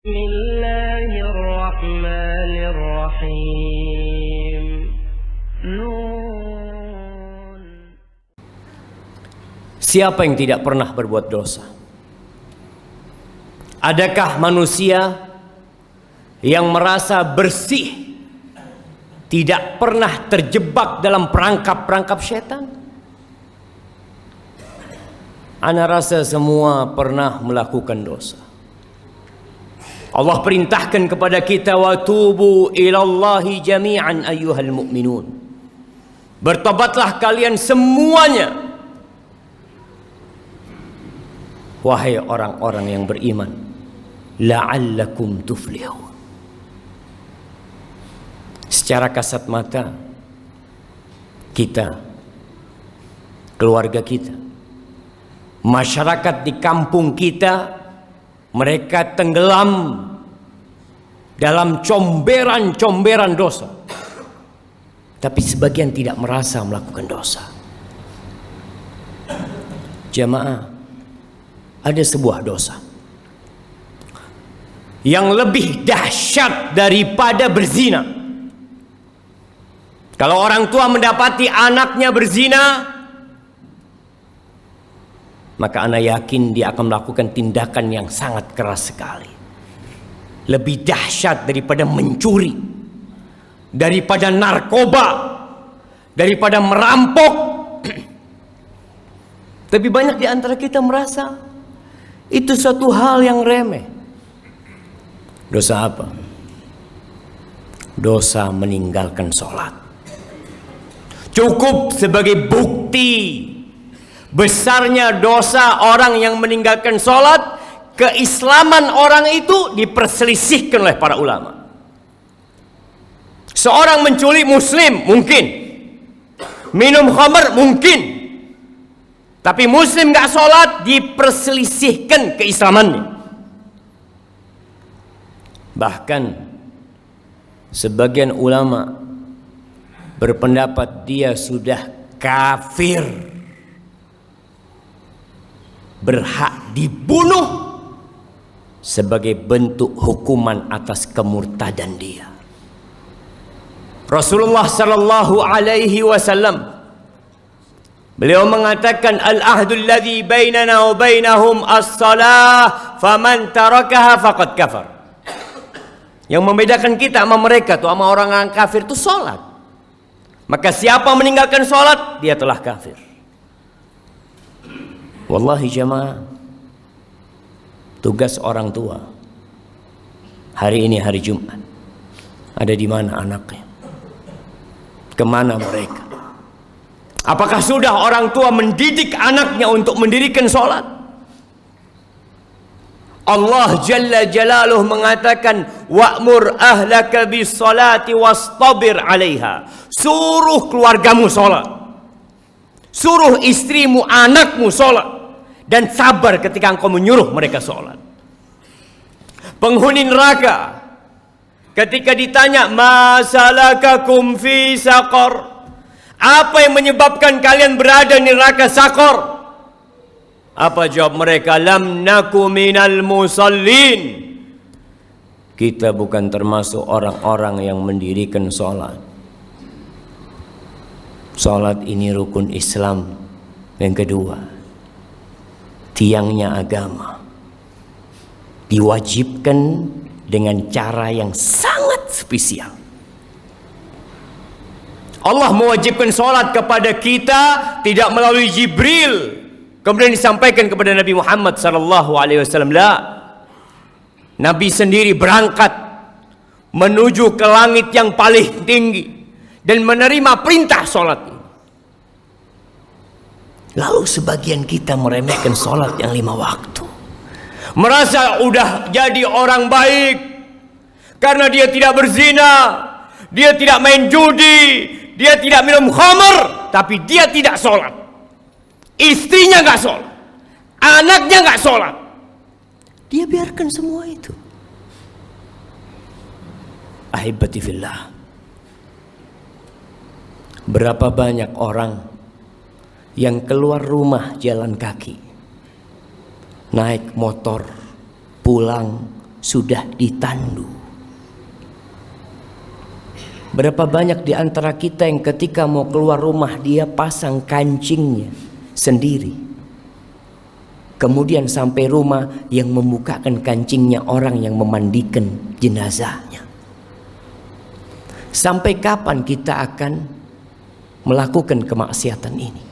Bismillahirrahmanirrahim. Siapa yang tidak pernah berbuat dosa? Adakah manusia yang merasa bersih, tidak pernah terjebak dalam perangkap-perangkap setan? Ana rasa semua pernah melakukan dosa. Allah perintahkan kepada kita, wa tubu ilallahi jami'an ayyuhal mu'minun. Bertobatlah kalian semuanya, wahai orang-orang yang beriman, la'allakum tuflihun. Secara kasat mata, kita, keluarga kita, masyarakat di kampung kita, mereka tenggelam dalam comberan-comberan dosa. Tapi sebagian tidak merasa melakukan dosa. Jamaah, ada sebuah dosa yang lebih dahsyat daripada berzina. Kalau orang tua mendapati anaknya berzina, maka ana yakin dia akan melakukan tindakan yang sangat keras sekali. Lebih dahsyat daripada mencuri, daripada narkoba, daripada merampok. Tapi banyak di antara kita merasa itu suatu hal yang remeh. Dosa apa? Dosa meninggalkan sholat. Cukup sebagai bukti besarnya dosa orang yang meninggalkan sholat, keislaman orang itu diperselisihkan oleh para ulama. Seorang menculik muslim mungkin, minum khamr mungkin, tapi muslim gak sholat diperselisihkan keislamannya. Bahkan sebagian ulama berpendapat dia sudah kafir, berhak dibunuh sebagai bentuk hukuman atas kemurtadan dia. Rasulullah sallallahu alaihi wasallam, beliau mengatakan, al-ahdul ladzi bainana wa bainahum as-salah faman tarakaha faqad kafar. Yang membedakan kita sama mereka tuh, sama orang kafir itu salat. Maka siapa meninggalkan salat, dia telah kafir. Wallahi jamaah, tugas orang tua hari ini hari Jumat, ada di mana anaknya? Kemana mereka? Apakah sudah orang tua mendidik anaknya untuk mendirikan sholat? Allah Jalla Jalaluh mengatakan, wa'mur ahlaka bis salati wastabir 'alaiha. Suruh keluargamu sholat, suruh istrimu, anakmu sholat, dan sabar ketika engkau menyuruh mereka sholat. Penghuni neraka ketika ditanya, masalakakum fi saqar, apa yang menyebabkan kalian berada di neraka Sakor? Apa jawab mereka? Lam naku minal musallin. Kita bukan termasuk orang-orang yang mendirikan sholat. Sholat ini rukun Islam yang kedua, tiangnya agama, diwajibkan dengan cara yang sangat spesial. Allah mewajibkan sholat kepada kita tidak melalui Jibril kemudian disampaikan kepada Nabi Muhammad SAW. Nabi sendiri berangkat menuju ke langit yang paling tinggi dan menerima perintah sholat. Lalu sebagian kita meremehkan sholat yang 5 waktu, merasa udah jadi orang baik karena dia tidak berzina, dia tidak main judi, dia tidak minum khamr, tapi dia tidak sholat. Istrinya gak sholat, anaknya gak sholat, dia biarkan semua itu. Ahibati fillah, berapa banyak orang yang keluar rumah jalan kaki, naik motor, pulang sudah ditandu. Berapa banyak di antara kita yang ketika mau keluar rumah dia pasang kancingnya sendiri. Kemudian sampai rumah yang membukakan kancingnya orang yang memandikan jenazahnya. Sampai kapan kita akan melakukan kemaksiatan ini?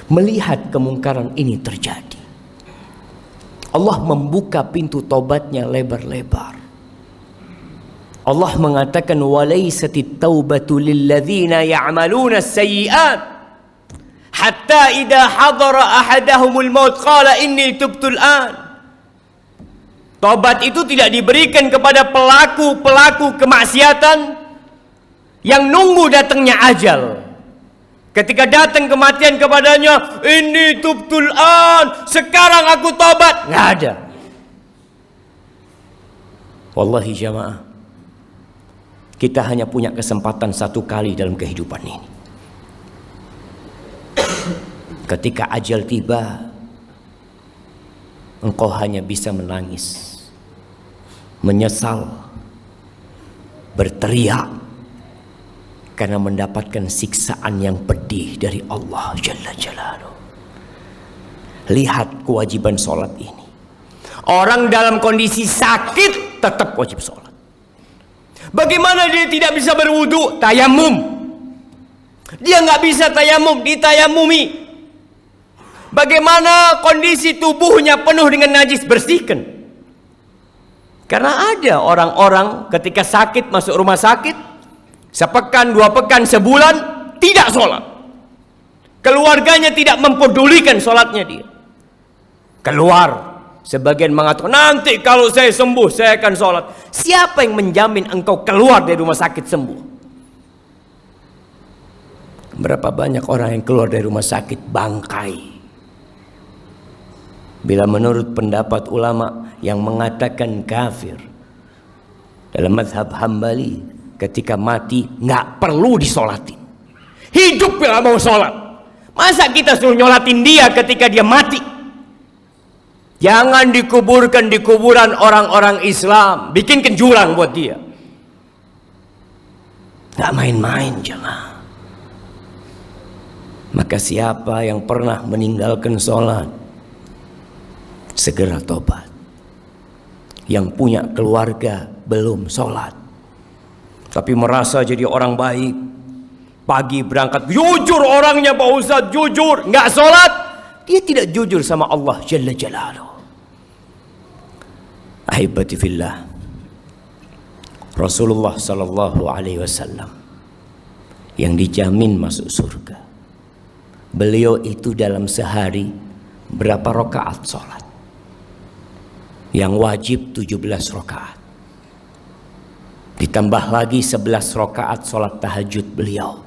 Melihat kemungkaran ini terjadi. Allah membuka pintu tobatnya lebar-lebar. Allah mengatakan walaisatit taubatu lilladzina ya'maluna as-sayyi'at hatta idza hadara ahadahumul maut qala inni tubtul an. Tobat itu tidak diberikan kepada pelaku-pelaku kemaksiatan yang nunggu datangnya ajal. Ketika datang kematian kepadanya, ini tubtul an, sekarang aku tobat. Nggak ada. Wallahi jamaah, kita hanya punya kesempatan satu kali dalam kehidupan ini. Ketika ajal tiba, engkau hanya bisa menangis, menyesal, berteriak, karena mendapatkan siksaan yang pedih dari Allah Jalla Jalaluhu. Lihat kewajiban sholat ini. Orang dalam kondisi sakit tetap wajib sholat. Bagaimana dia tidak bisa berwudu? Tayamum. Dia nggak bisa tayamum, ditayamumi. Bagaimana kondisi tubuhnya penuh dengan najis? Bersihkan. Karena ada orang-orang ketika sakit masuk rumah sakit, sepekan, 2 pekan, sebulan tidak sholat. Keluarganya tidak mempedulikan sholatnya dia. Keluar, sebagian mengatakan nanti kalau saya sembuh saya akan sholat. Siapa yang menjamin engkau keluar dari rumah sakit sembuh? Berapa banyak orang yang keluar dari rumah sakit bangkai. Bila menurut pendapat ulama yang mengatakan kafir dalam mazhab Hambali, ketika mati nggak perlu disolatin. Hidup nggak mau sholat. Masa kita suruh nyolatin dia ketika dia mati? Jangan dikuburkan di kuburan orang-orang Islam. Bikin jurang buat dia. Nggak main-main jemaah. Maka siapa yang pernah meninggalkan sholat, segera tobat. Yang punya keluarga belum sholat, tapi merasa jadi orang baik, pagi berangkat jujur orangnya Pak Ustadz, jujur, nggak sholat, dia tidak jujur sama Allah Jalla Jalaluhu. Ahibati fillah, Rasulullah Sallallahu Alaihi Wasallam yang dijamin masuk surga, beliau itu dalam sehari berapa rakaat sholat? Yang wajib 17 rakaat. Ditambah lagi 11 rakaat sholat tahajud beliau.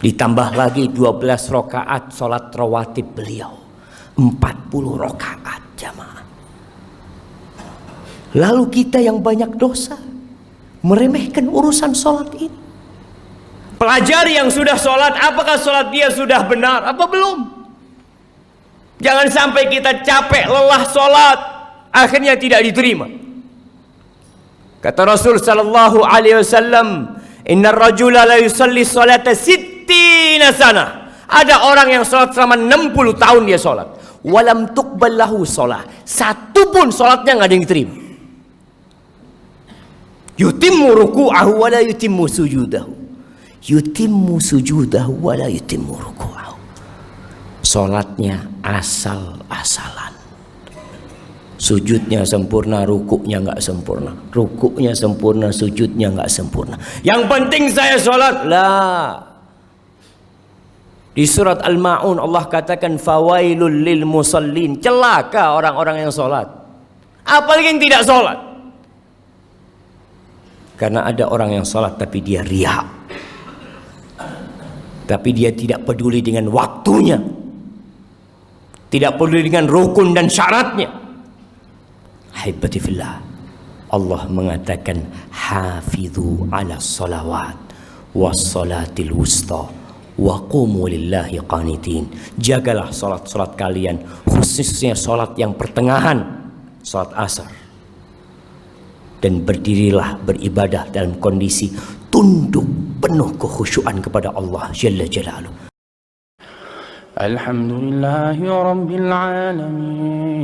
Ditambah lagi 12 rakaat sholat rawatib beliau. 40 rakaat jamaah. Lalu kita yang banyak dosa meremehkan urusan sholat ini. Pelajari yang sudah sholat, apakah sholat dia sudah benar apa belum? Jangan sampai kita capek lelah sholat, akhirnya tidak diterima. Kata Rasul sallallahu alaihi wasallam, "Innar rajula la yusalli salata sittina sana." Ada orang yang salat selama 60 tahun dia salat. Walam tuqbal lahu shalah. Satu pun salatnya enggak ada yang diterima. Yutimmu ruku'ahu wa la yutimmu sujudahu. Yutimmu sujudahu wa la yutimmu ruku'ahu. Salatnya asal-asalan. Sujudnya sempurna, rukuknya nggak sempurna. Rukuknya sempurna, sujudnya nggak sempurna. Yang penting saya sholat. Lah. Di surat Al-Ma'un Allah katakan fawailul lil musallin. Celaka orang-orang yang sholat. Apalagi yang tidak sholat. Karena ada orang yang sholat tapi dia riya. Tapi dia tidak peduli dengan waktunya. Tidak peduli dengan rukun dan syaratnya. Haibati fillah, Allah mengatakan hafidhu ala salawat was salatil wusta wa qumu lillahi qanitin. Jagalah salat-salat kalian, khususnya salat yang pertengahan, salat asar. dan berdirilah beribadah dalam kondisi tunduk penuh kekhusyuan kepada Allah Jalla Jalaluh. Alhamdulillahi Rabbil Alamin.